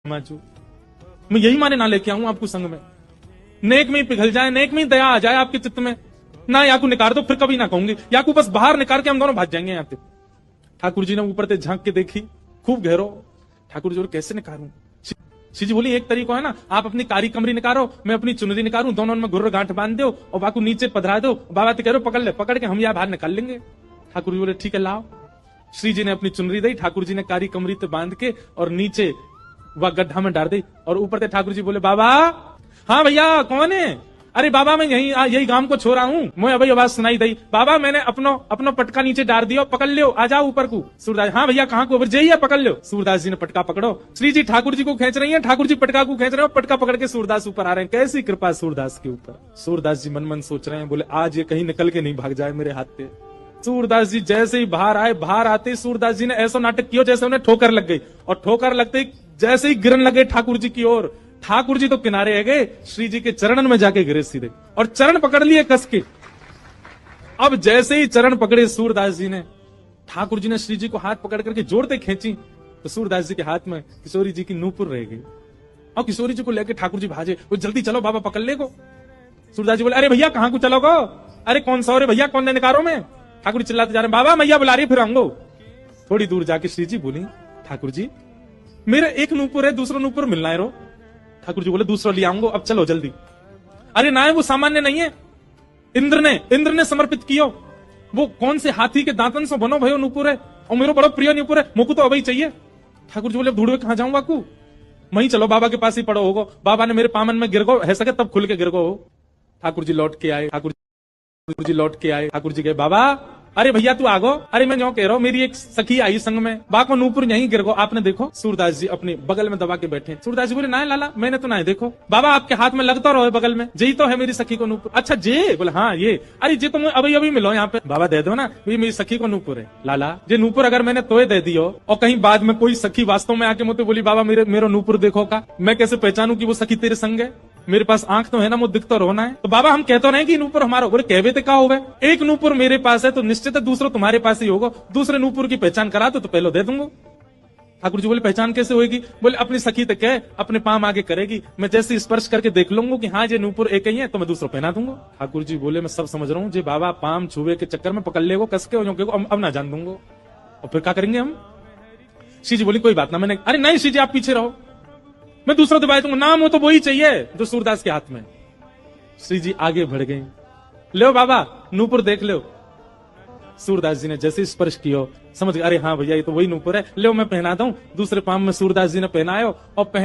मैं यही माने ना लेके आऊं आपको संग में, नेक में ही पिघल जाए, नेक में ही दया आ जाए आपके चित्त में ना, या को निकाल दो फिर कभी ना कहूंगी, या को बस बाहर निकाल के हम दोनों भाग जाएंगे यहाँ पे। ठाकुर जी ने ऊपर से झांक के देखी, खूब गहरो। ठाकुर जी बोले कैसे निकालूं? श्री जी बोली एक तरीका है ना, आप अपनी कारी कमरी निकालो, मैं अपनी चुनरी निकालूं, दोनों में गुर्र गांठ बांध दो और बाकू नीचे पधरा दो, बाबा तो कह रहे पकड़ ले, पकड़ के हम यहाँ बाहर निकाल लेंगे। ठाकुर जी बोले ठीक है लाओ। श्री जी ने अपनी चुनरी दी, ठाकुर जी ने कारी कमरी पे बांध के और नीचे वह गड्ढा में डाल दी, और ऊपर से ठाकुर जी बोले बाबा। हाँ भैया कौन है? अरे बाबा मैं यही गांव को छोड़ा हूँ, मैं अभी आवाज सुनाई दी, बाबा मैंने अपनो पटका नीचे डाल दिया, पकड़ लियो, आ जाओ ऊपर को। सूरदास हाँ भैया कहाँ को? जाइए पकड़ लो। सूरदास जी ने पटका पकड़ो, श्री जी ठाकुर जी को खींच रही है, ठाकुर जी पटका को खींच रहे हो, पटका पकड़ के सूरदास ऊपर आ रहे हैं। कैसी कृपा सूरदास के ऊपर। सूरदास जी मन मन सोच रहे हैं, बोले आज ये कहीं निकल के नहीं भाग जाए मेरे हाथ पे। सूरदास जी जैसे ही बाहर आए, बाहर आते सूरदास जी ने ऐसा नाटक किया जैसे उन्हें ठोकर लग गई, और ठोकर लगते जैसे ही गिरन लगे ठाकुर जी की ओर, ठाकुर जी तो किनारे है गए, श्री जी के चरणन में जाके गिरे सीधे, और चरण पकड़ लिए कस के। अब जैसे ही चरण पकड़े सूरदास जी ने, ठाकुर जी ने श्री जी को हाथ पकड़ करके जोड़ते खींची, तो सूरदास जी के हाथ में किशोरी जी की नूपुर रह गई, और किशोरी जी को लेकर ठाकुर जी भाजे, वो जल्दी चलो बाबा पकड़ ले को। सूरदास जी बोले अरे भैया कहाँ को चलो गो? अरे कौन सा? अरे भैया कौन ने निकारो में? ठाकुर जी चिल्लाते जा रहे, बाबा मैया बुला रही फिर आऊंगो। थोड़ी दूर जाके श्री जी बोली ठाकुर जी मेरा एक नूपुर है, दूसरा नूपुर मिलना है रो। ठाकुर जी बोले दूसरा ले आऊंगो, अब चलो जल्दी। अरे ना वो सामान्य नहीं है, इंद्र ने समर्पित कियो, वो कौन से हाथी के दांतन से बनो भयो नूपुर है, और मेरा बड़ा प्रिय नूपुर है, मुझको तो अभी चाहिए। ठाकुर जी बोले ढूंढवे कहां जाऊंगा कू? वहीं चलो बाबा के पास ही पड़ो होगो, बाबा ने मेरे पामन में गिर गो है सके तब खुल के गिर गो हो। ठाकुर जी लौट के आए, ठाकुर जी गए बाबा। अरे भैया तू आगो। अरे मैं जो कह रहा हूँ मेरी एक सखी आई संग में, बाको नूपुर यहीं गिर गो, आपने देखो? सूरदास जी अपने बगल में दबा के बैठे। सूरदास जी बोले ना लाला मैंने तो ना देखो। बाबा आपके हाथ में लगता रहो बगल में, यही तो है मेरी सखी को नूपुर। अच्छा जे? बोले हाँ ये। अरे जे तो अभी अभी मिलो यहाँ पे। बाबा दे दो ना, ये मेरी सखी को नूपुर है। लाला जे नूपुर अगर मैंने तोय दे दियो और कहीं बाद में कोई सखी वास्तव में आके मुझे बोली बाबा मेरा नूपुर देखो का, मैं कैसे पहचानू की वो सखी तेरे संग है? मेरे पास आंख तो है ना, मुझे दिखता रोना है। तो बाबा हम कहते रहे कि नूपुर हमारा, बोले कहवे तो क्या होगा, एक नूपुर मेरे पास है तो निश्चित है दूसरा तुम्हारे पास ही होगा, दूसरे नूपुर की पहचान करा तो पहले दे दूंगा। ठाकुर जी बोले पहचान कैसे होगी? बोले अपनी सखी तक है, अपने पाम आगे करेगी, मैं जैसे स्पर्श करके देख लूंगा कि हाँ ये नूपुर एक ही है तो मैं दूसरा पहना दूंगा। ठाकुर जी बोले मैं सब समझ रहा हूँ, जी बाबा पाम छुए के चक्कर में पकड़ लेगो कस के, अब ना जान दूंगा, और फिर क्या करेंगे हम? श्री जी बोली कोई बात ना, मैंने अरे नहीं श्री जी आप पीछे रहो, मैं दूसरा दबाई दूंगा, नाम हो तो वही चाहिए जो सूरदास के हाथ में। श्री जी आगे बढ़ गई, लो बाबा नूपुर देख लो। सूरदास जी ने जैसे स्पर्श किया समझ गए, अरे हाँ भैया ये तो वही नूपुर है, लो मैं पहना दूं। दूसरे पाम में सूरदास जी ने पहनायो और